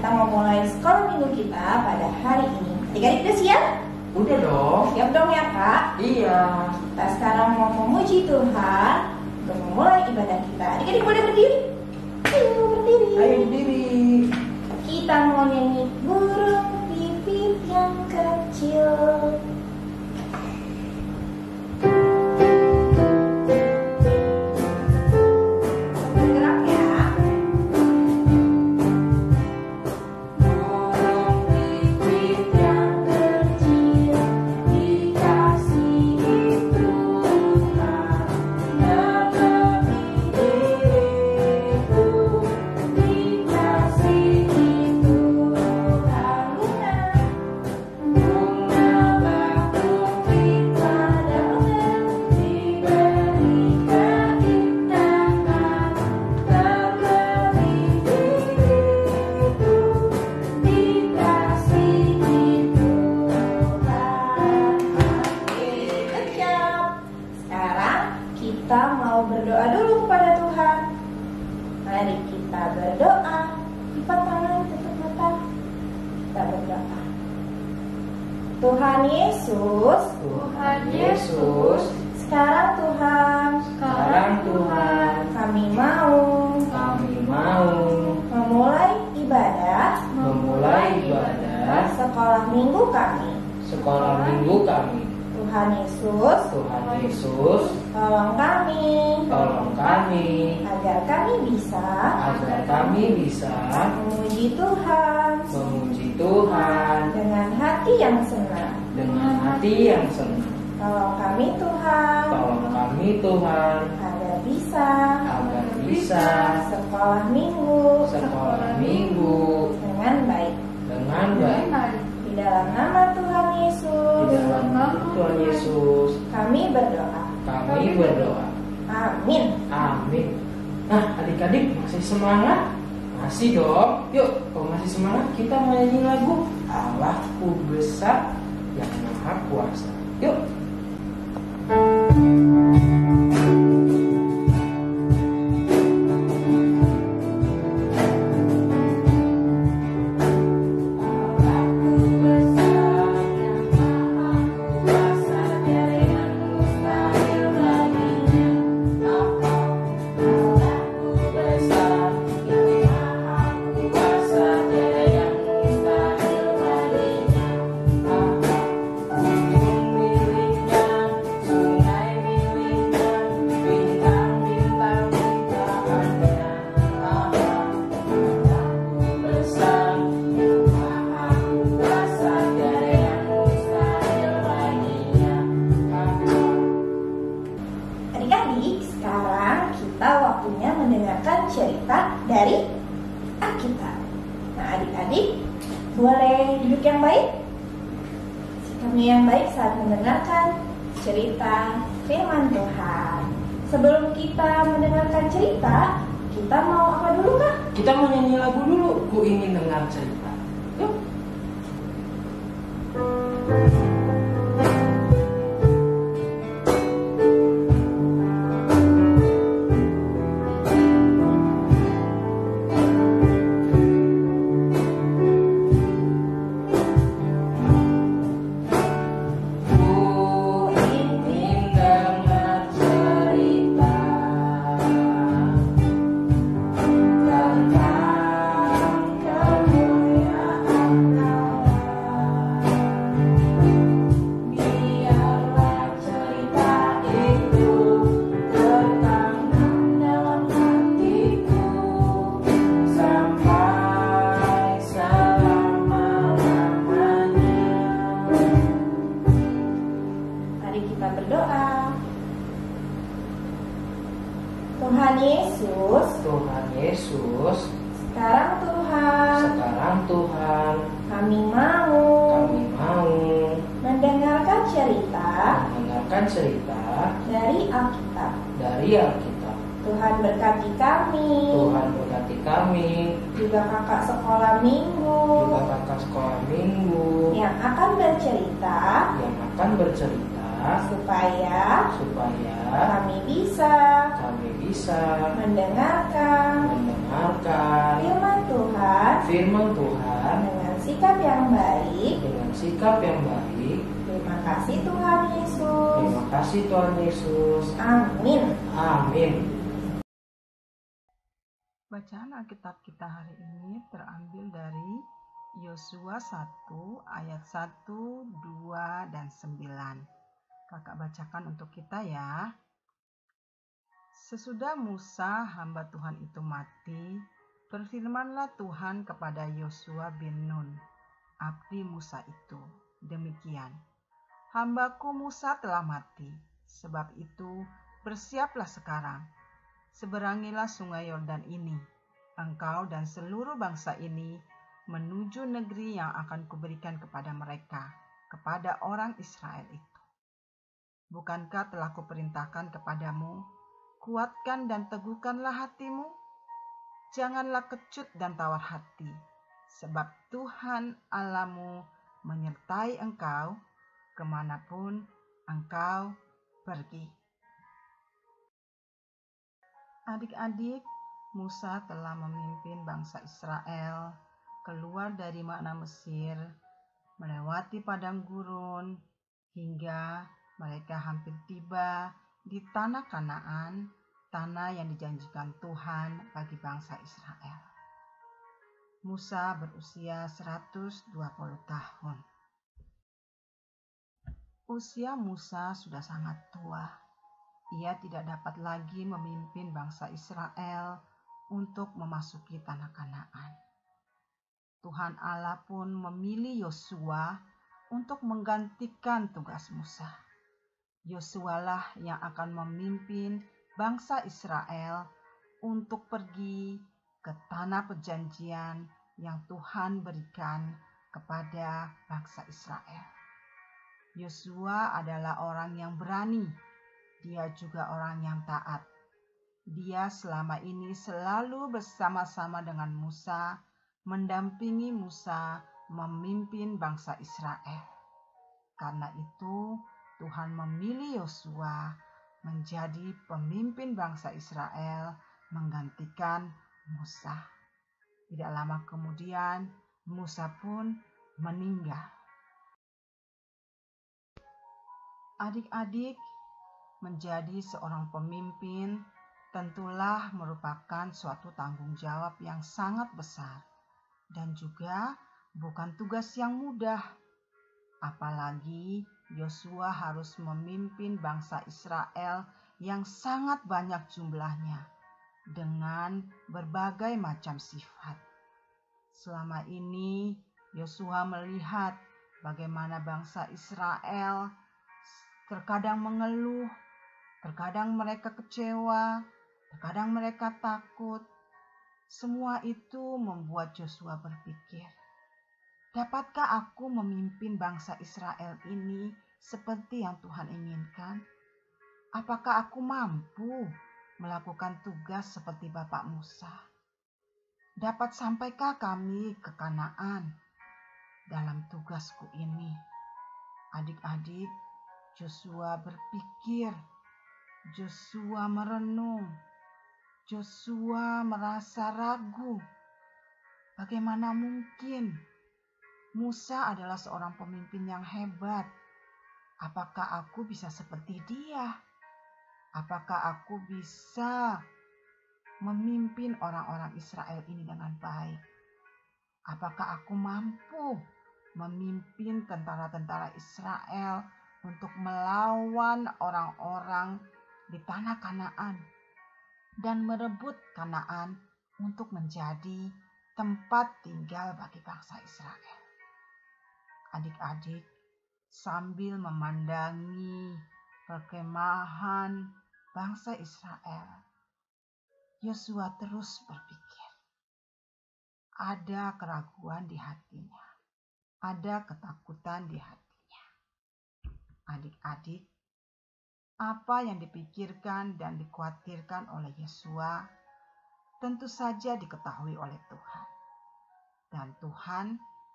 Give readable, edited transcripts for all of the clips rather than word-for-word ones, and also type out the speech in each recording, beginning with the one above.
kita mau mulai sekolah minggu kita pada hari ini. Adik-adik udah siap? Udah dong. Siap dong ya Kak? Iya. Kita sekarang mau memuji Tuhan untuk memulai ibadah kita. Adik-adik boleh berdiri? Ayo berdiri. Ayo berdiri. Kita mau nyanyi burung pipit yang kecil. Kita mau berdoa dulu kepada Tuhan. Mari kita berdoa. Lipat tangan, tutup mata. Kita berdoa. Tuhan Yesus, Tuhan Yesus, sekarang Tuhan, kami mau memulai ibadah sekolah minggu kami. Tuhan Yesus, tolong kami agar kami bisa memuji Tuhan dengan hati yang senang. Tolong kami Tuhan agar bisa sekolah minggu dengan baik. Di dalam nama Tuhan Yesus, kami berdoa. Amin. Nah, adik-adik masih semangat? Masih dong. Yuk, kalau masih semangat kita nyanyi lagu Allahku Besar yang Maha Kuasa. Yuk. Sekarang kita waktunya mendengarkan cerita dari Alkitab. Nah, adik-adik boleh duduk yang baik. Sikapnya yang baik saat mendengarkan cerita firman Tuhan. Sebelum kita mendengarkan cerita, kita mau apa dulu Kak? Kita mau nyanyi lagu dulu. Ku ingin dengar cerita. Yuk. Tuhan Yesus, sekarang Tuhan, kami mau mendengarkan cerita dari Alkitab. Tuhan berkati kami, juga kakak sekolah minggu yang akan bercerita supaya kami bisa mendengarkan firman Tuhan firman Tuhan dengan sikap yang baik. Terima kasih Tuhan Yesus. Terima kasih Tuhan Yesus. Amin. Amin. Bacaan Alkitab kita hari ini terambil dari Yosua 1 ayat 1, 2, dan 9. Kakak bacakan untuk kita ya. Sesudah Musa hamba Tuhan itu mati, berfirmanlah Tuhan kepada Yosua bin Nun, abdi Musa itu. Demikian, hambaku Musa telah mati, sebab itu bersiaplah sekarang. Seberangilah sungai Yordan ini, engkau dan seluruh bangsa ini, menuju negeri yang akan kuberikan kepada mereka, kepada orang Israel itu. Bukankah telah kuperintahkan kepadamu, kuatkan dan teguhkanlah hatimu? Janganlah kecut dan tawar hati, sebab Tuhan Allahmu menyertai engkau kemanapun engkau pergi. Adik-adik, Musa telah memimpin bangsa Israel keluar dari Makna Mesir, melewati padang gurun, hingga mereka hampir tiba di tanah Kanaan, tanah yang dijanjikan Tuhan bagi bangsa Israel. Musa berusia 120 tahun. Usia Musa sudah sangat tua. Ia tidak dapat lagi memimpin bangsa Israel untuk memasuki tanah Kanaan. Tuhan Allah pun memilih Yosua untuk menggantikan tugas Musa. Yosualah yang akan memimpin bangsa Israel untuk pergi ke tanah perjanjian yang Tuhan berikan kepada bangsa Israel. Yosua adalah orang yang berani. Dia juga orang yang taat. Dia selama ini selalu bersama-sama dengan Musa, mendampingi Musa memimpin bangsa Israel. Karena itu, Tuhan memilih Yosua menjadi pemimpin bangsa Israel menggantikan Musa. Tidak lama kemudian, Musa pun meninggal. Adik-adik, menjadi seorang pemimpin tentulah merupakan suatu tanggung jawab yang sangat besar dan juga bukan tugas yang mudah. Apalagi Yosua harus memimpin bangsa Israel yang sangat banyak jumlahnya dengan berbagai macam sifat. Selama ini Yosua melihat bagaimana bangsa Israel terkadang mengeluh, terkadang mereka kecewa, terkadang mereka takut. Semua itu membuat Yosua berpikir, dapatkah aku memimpin bangsa Israel ini seperti yang Tuhan inginkan? Apakah aku mampu melakukan tugas seperti Bapak Musa? Dapat sampaikah kami ke Kanaan dalam tugasku ini? Adik-adik, Yosua berpikir, Yosua merenung, Yosua merasa ragu. Bagaimana mungkin? Musa adalah seorang pemimpin yang hebat. Apakah aku bisa seperti dia? Apakah aku bisa memimpin orang-orang Israel ini dengan baik? Apakah aku mampu memimpin tentara-tentara Israel untuk melawan orang-orang di tanah Kanaan dan merebut Kanaan untuk menjadi tempat tinggal bagi bangsa Israel? Adik-adik, sambil memandangi perkemahan bangsa Israel, Yosua terus berpikir. Ada keraguan di hatinya, ada ketakutan di hatinya. Adik-adik, apa yang dipikirkan dan dikhawatirkan oleh Yosua tentu saja diketahui oleh Tuhan. Dan Tuhan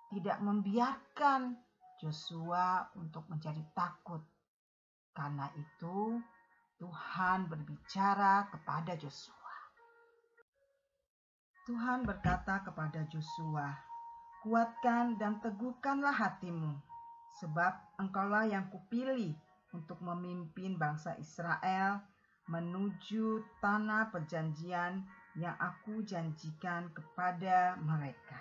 tidak membiarkan Yosua untuk menjadi takut. Karena itu, Tuhan berbicara kepada Yosua. Tuhan berkata kepada Yosua, "Kuatkan dan teguhkanlah hatimu, sebab engkaulah yang kupilih untuk memimpin bangsa Israel menuju tanah perjanjian yang aku janjikan kepada mereka.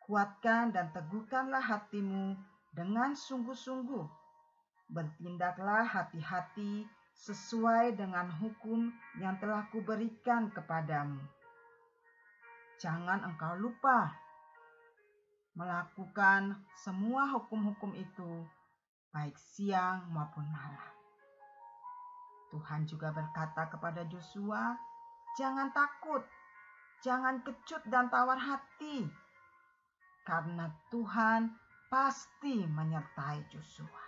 Kuatkan dan teguhkanlah hatimu dengan sungguh-sungguh. Bertindaklah hati-hati sesuai dengan hukum yang telah kuberikan kepadamu. Jangan engkau lupa melakukan semua hukum-hukum itu, baik siang maupun malam." Tuhan juga berkata kepada Yosua, "Jangan takut, jangan kecut dan tawar hati, karena Tuhan pasti menyertai Yosua."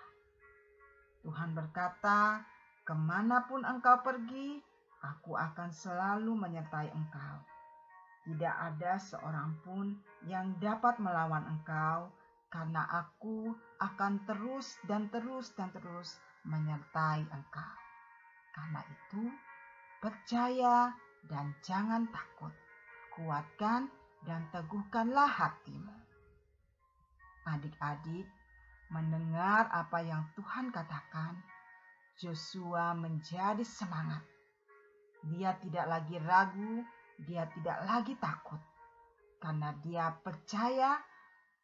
Tuhan berkata, "Kemanapun engkau pergi, aku akan selalu menyertai engkau. Tidak ada seorang pun yang dapat melawan engkau, karena aku akan terus dan terus dan terus menyertai engkau. Karena itu, percaya dan jangan takut. Kuatkan dan teguhkanlah hatimu." Adik-adik, mendengar apa yang Tuhan katakan, Yosua menjadi semangat. Dia tidak lagi ragu, dia tidak lagi takut, karena dia percaya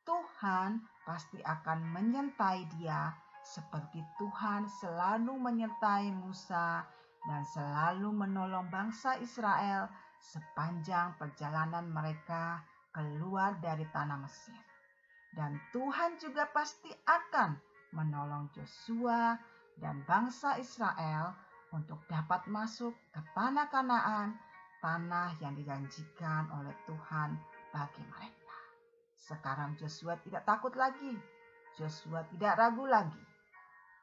Tuhan pasti akan menyertai dia seperti Tuhan selalu menyertai Musa dan selalu menolong bangsa Israel sepanjang perjalanan mereka keluar dari tanah Mesir. Dan Tuhan juga pasti akan menolong Yosua dan bangsa Israel untuk dapat masuk ke tanah Kanaan, tanah yang dijanjikan oleh Tuhan bagi mereka. Sekarang Yosua tidak takut lagi. Yosua tidak ragu lagi.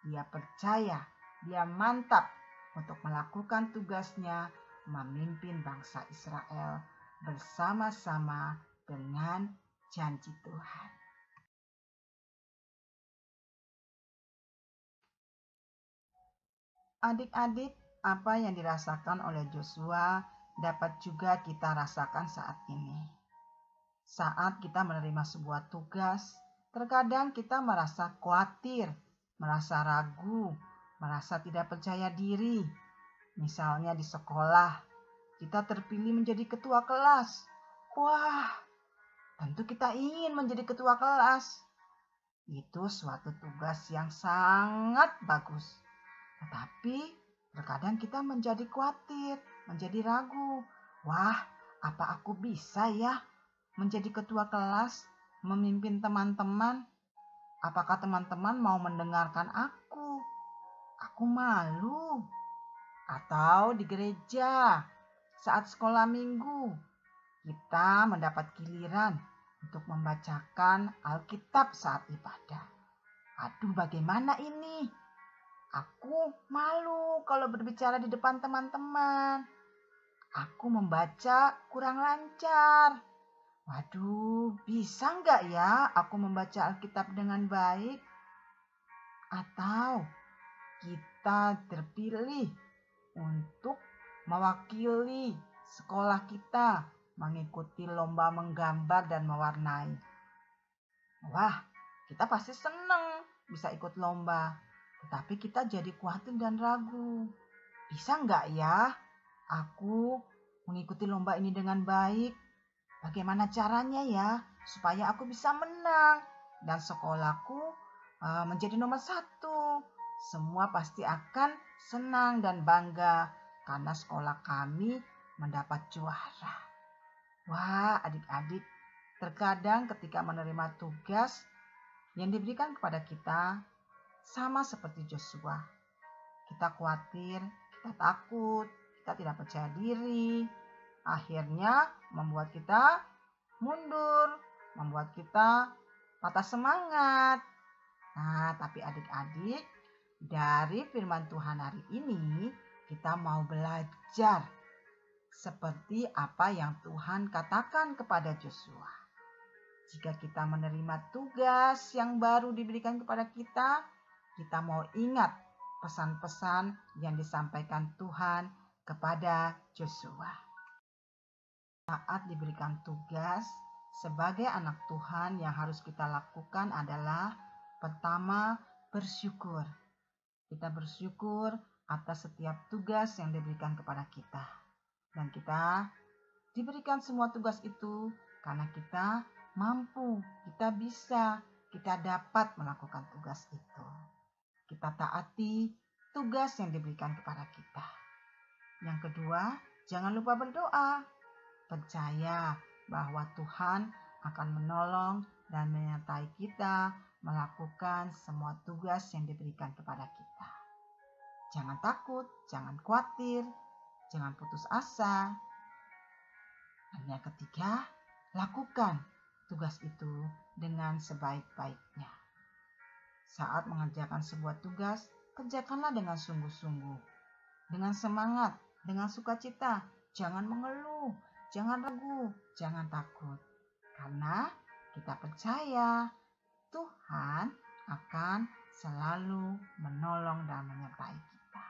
Dia percaya, dia mantap untuk melakukan tugasnya memimpin bangsa Israel bersama-sama dengan janji Tuhan. Adik-adik, apa yang dirasakan oleh Yosua dapat juga kita rasakan saat ini. Saat kita menerima sebuah tugas, terkadang kita merasa khawatir, merasa ragu, merasa tidak percaya diri. Misalnya di sekolah, kita terpilih menjadi ketua kelas. Wah, tentu kita ingin menjadi ketua kelas. Itu suatu tugas yang sangat bagus. Tetapi terkadang kita menjadi khawatir, menjadi ragu. Wah, apa aku bisa ya menjadi ketua kelas, memimpin teman-teman? Apakah teman-teman mau mendengarkan aku? Aku malu. Atau di gereja, saat sekolah minggu, kita mendapat giliran untuk membacakan Alkitab saat ibadah. Aduh, bagaimana ini? Aku malu kalau berbicara di depan teman-teman. Aku membaca kurang lancar. Waduh, bisa nggak ya aku membaca Alkitab dengan baik? Atau kita terpilih untuk mewakili sekolah kita mengikuti lomba menggambar dan mewarnai. Wah, kita pasti senang bisa ikut lomba. Tetapi kita jadi khawatir dan ragu. Bisa nggak ya aku mengikuti lomba ini dengan baik? Bagaimana caranya ya supaya aku bisa menang dan sekolahku menjadi nomor 1? Semua pasti akan senang dan bangga karena sekolah kami mendapat juara. Wah, adik-adik, terkadang ketika menerima tugas yang diberikan kepada kita, sama seperti Yosua, kita khawatir, kita takut, kita tidak percaya diri. Akhirnya membuat kita mundur, membuat kita patah semangat. Nah, tapi adik-adik, dari firman Tuhan hari ini, kita mau belajar seperti apa yang Tuhan katakan kepada Yosua. Jika kita menerima tugas yang baru diberikan kepada kita mau ingat pesan-pesan yang disampaikan Tuhan kepada Yosua. Saat diberikan tugas sebagai anak Tuhan, yang harus kita lakukan adalah pertama, bersyukur. Kita bersyukur atas setiap tugas yang diberikan kepada kita. Dan kita diberikan semua tugas itu karena kita mampu, kita bisa, kita dapat melakukan tugas itu. Kita taati tugas yang diberikan kepada kita. Yang kedua, jangan lupa berdoa. Percaya bahwa Tuhan akan menolong dan menyertai kita melakukan semua tugas yang diberikan kepada kita. Jangan takut, jangan khawatir, jangan putus asa. Dan yang ketiga, lakukan tugas itu dengan sebaik-baiknya. Saat mengerjakan sebuah tugas, kerjakanlah dengan sungguh-sungguh, dengan semangat, dengan sukacita. Jangan mengeluh, jangan ragu, jangan takut. Karena kita percaya Tuhan akan selalu menolong dan menyertai kita.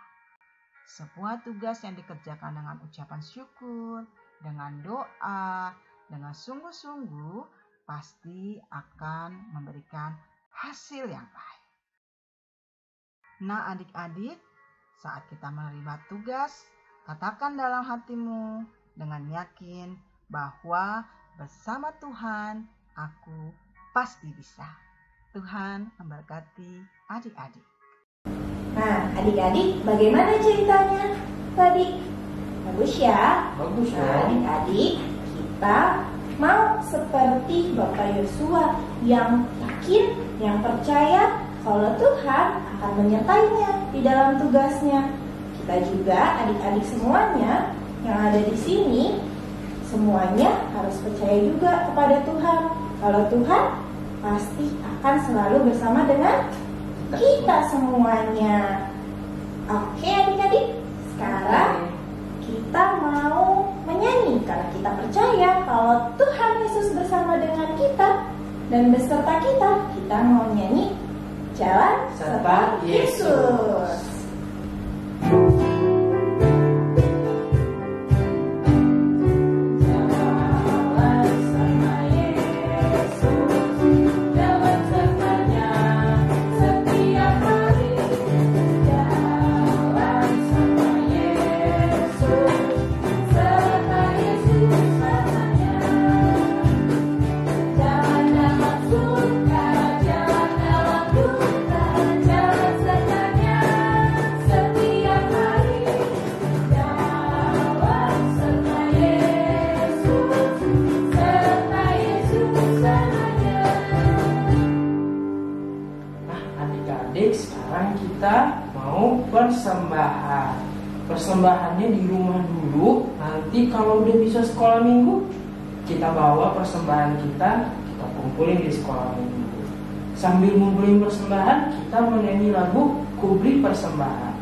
Sebuah tugas yang dikerjakan dengan ucapan syukur, dengan doa, dengan sungguh-sungguh, pasti akan memberikan hasil yang baik. Nah adik-adik, saat kita menerima tugas, katakan dalam hatimu dengan yakin bahwa bersama Tuhan aku pasti bisa. Tuhan memberkati adik-adik. Nah, adik-adik bagaimana ceritanya tadi? Bagus ya? Bagus ya. Nah, adik-adik, kita mau seperti Bapak Yosua yang yakin, yang percaya kalau Tuhan akan menyertainya di dalam tugasnya. Kita juga adik-adik semuanya yang ada di sini, semuanya harus percaya juga kepada Tuhan. Kalau Tuhan pasti akan selalu bersama dengan kita semuanya. Oke adik-adik, sekarang kita mau menyanyi karena kita percaya kalau Tuhan Yesus bersama dengan kita dan beserta kita. Kita mau nyanyi Jalan serta Yesus. Sekarang kita mau persembahan. Persembahannya di rumah dulu. Nanti kalau udah bisa sekolah minggu, kita bawa persembahan kita kumpulin di sekolah minggu. Sambil ngumpulin persembahan, kita menyanyi lagu Kuberi Persembahan.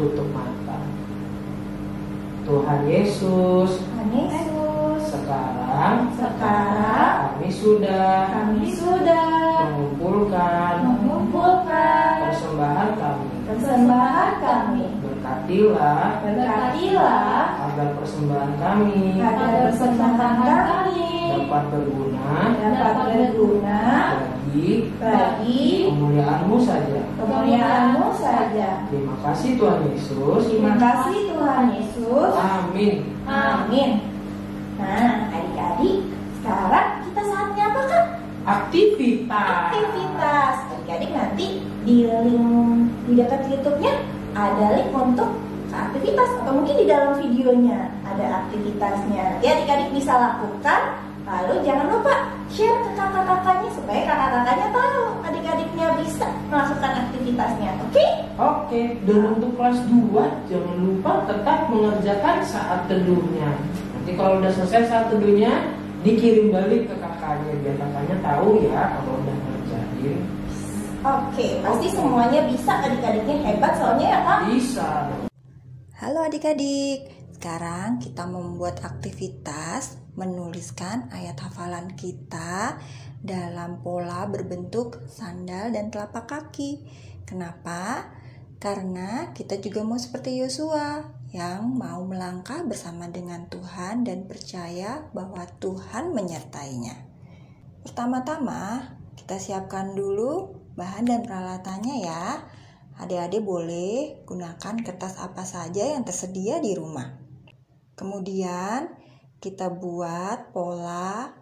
Tutup mata. Tuhan Yesus, sekarang kami sudah mengumpulkan persembahan kami. Berkatilah agar persembahan kami dapat berguna bagi kemuliaan-Mu saja. Terima kasih Tuhan Yesus. Amin. Nah, adik-adik, sekarang kita saatnya apa kan? Aktivitas. Adik-adik nanti di link di dekat YouTube-nya ada link untuk aktivitas atau mungkin di dalam videonya ada aktivitasnya. Nanti adik-adik bisa lakukan. Lalu jangan lupa share ke kakak-kakaknya supaya kakak-kakaknya tahu adik-adiknya bisa melakukan aktivitasnya. Oke? Oke, dan untuk kelas 2 jangan lupa tetap mengerjakan saat teduhnya. Nanti kalau udah selesai saat teduhnya dikirim balik ke kakaknya biar kakaknya tahu ya kalau udah ngerjain. Oke, pasti semuanya bisa, adik-adiknya hebat soalnya ya Kak? Bisa. Halo adik-adik, sekarang kita membuat aktivitas menuliskan ayat hafalan kita dalam pola berbentuk sandal dan telapak kaki. Kenapa? Karena kita juga mau seperti Yosua yang mau melangkah bersama dengan Tuhan dan percaya bahwa Tuhan menyertainya. Pertama-tama kita siapkan dulu bahan dan peralatannya ya. Adik-adik boleh gunakan kertas apa saja yang tersedia di rumah. Kemudian kita buat pola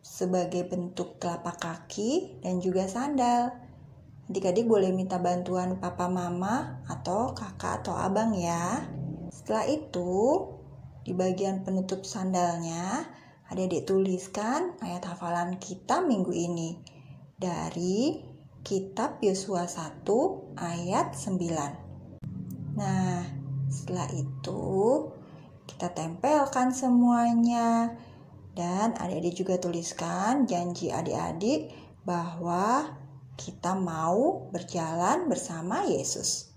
sebagai bentuk telapak kaki dan juga sandal. Adik-adik boleh minta bantuan papa mama atau kakak atau abang ya. Setelah itu di bagian penutup sandalnya adik-adik tuliskan ayat hafalan kita minggu ini dari Kitab Yosua 1 ayat 9. Nah, setelah itu kita tempelkan semuanya. Dan adik-adik juga tuliskan janji adik-adik bahwa kita mau berjalan bersama Yesus.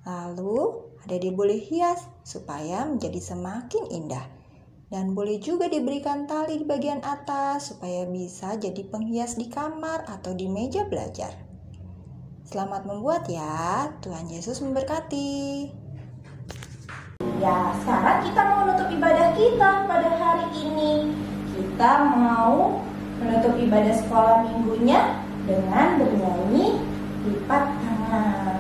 Lalu adik-adik boleh hias supaya menjadi semakin indah. Dan boleh juga diberikan tali di bagian atas supaya bisa jadi penghias di kamar atau di meja belajar. Selamat membuat ya, Tuhan Yesus memberkati. Ya, sekarang kita mau menutup ibadah kita pada hari ini. Kita mau menutup ibadah sekolah minggunya dengan bernyanyi lipat tangan.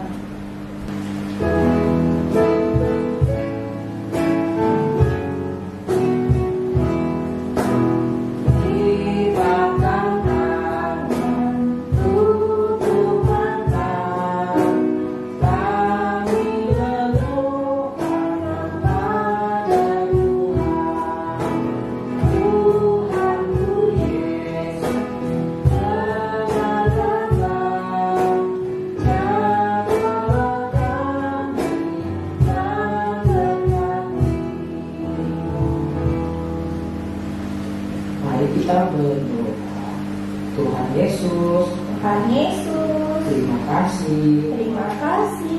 Kita berdoa. Tuhan Yesus, terima kasih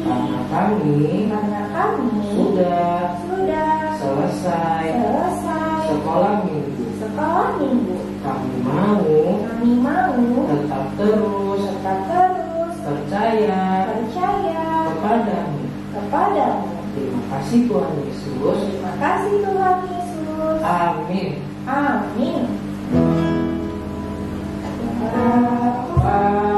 karena kami sudah selesai sekolah minggu. Kami mau tetap terus percaya kepadamu. Terima kasih Tuhan Yesus. Amin. Amin. Bapa